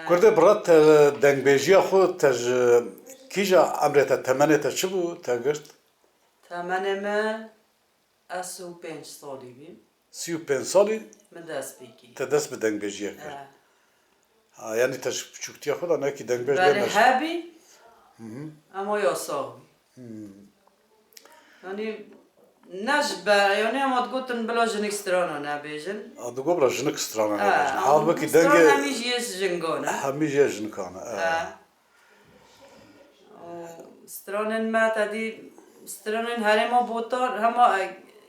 کرده برات دنگبیجی خود تج کیجا امرت تمنه تا چه بود تا گرت؟ تمنمه 35 سالی بیم 35 سالی من دست بگی تا دست به دنگبیجی کرد. یعنی تج بچوکتی خود آنها که دنگبیج بله لنش. هبی اما یا ساوی یعنی نجبه یعنی اما تقولن بلا جنک سترانا نبیجن دو برا جنک سترانه نباشن. حال بکی دنگ ستران همیش یه جنگانه همیشه جنکانه. سترانن ما تدی سترانن هر ما بوتار هما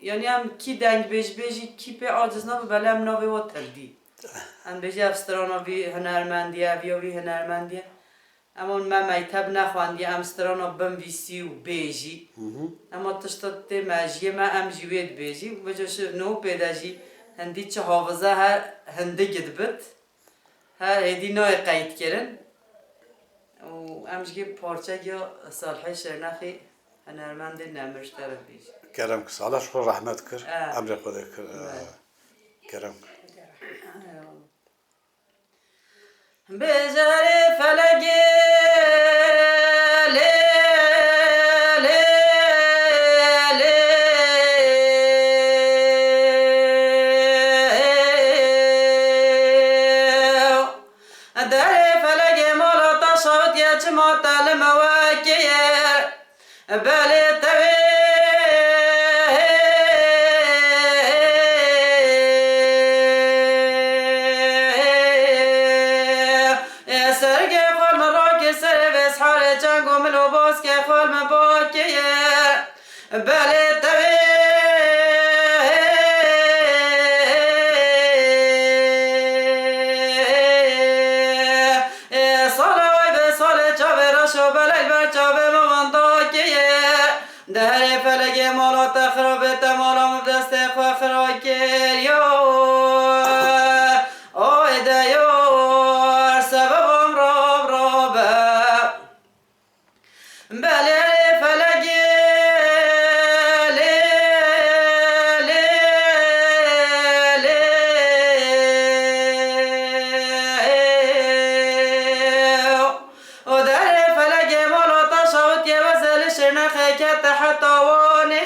یعنی هم کی دنگ بیجی کی به عاجز نبود بله هم نبود و تلدی هم بیجی افسترانا وی هنرمندیه وی هنرمندیه اما ما میتب نخواندی امسترانا بم ویسی و بیجی اما تشتت ماجیه ما ام جوید بیجی و جوش نو پیداجی هندی چه حافظه هر هنده گدبت هر هدی نوع قید کردن و امشگی پارچه یا صالح شرنخی هنرمند نمرش طرف بیش کرم کس الله شکر رحمت کر. امر خدا کر. کرم. بجاره فلگی لی لی لی داره فلگی مالا تصاد یا چما تعلم واکیه بله توی سرگه خالم راکی سر ویس حال چنگو ملو باز که خالم باکیه بله توی سالای به سال چاوه راشو بلیل بر چاوه ممان داکیه دهر فلگ مالا تخرابه تمالا مبدست خواه خراکر یو آیده یور سببم راب رابه بله فلگ لی لی لی و در فلگ مالا تشاوت یه وزل شنخه که تحت وانه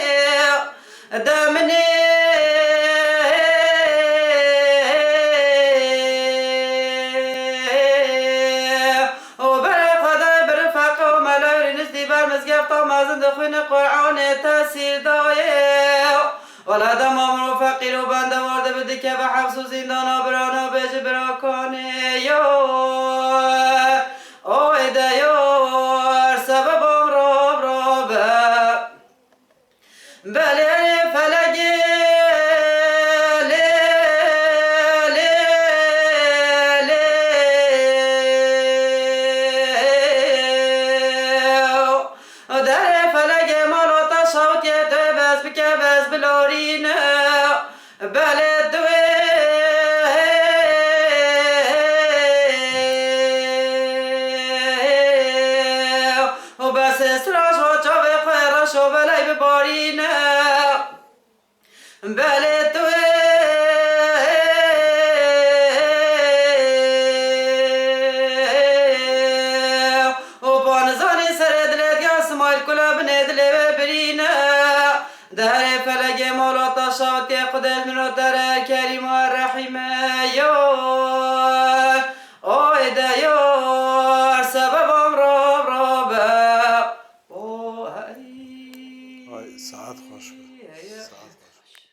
دمني وبرق هذا برفق وملاير نسدي برمزقف طمازن دخوين قرعون تاسير دايه ولا دم امرو فقير وبند ورد بدك بحبس زندان برانا بيج براكاني يو اويدا يور سبب امرو برابا بله فلگی لی لی لی در فلگ مالو تشاوت یه دوی بس بکه بس بلارینه بله دوی و بس استراش و چاوه خیراش و بلی ببارینه بله توی و بانزانی سر دلت یا سمایل کلا بنه دلی ببرینه در فلگ مولا تشاوتی خودش منو در کریم و رحیمه یو آیده یور سببم راب رابه ساعت خوش بود. ساعت خوش.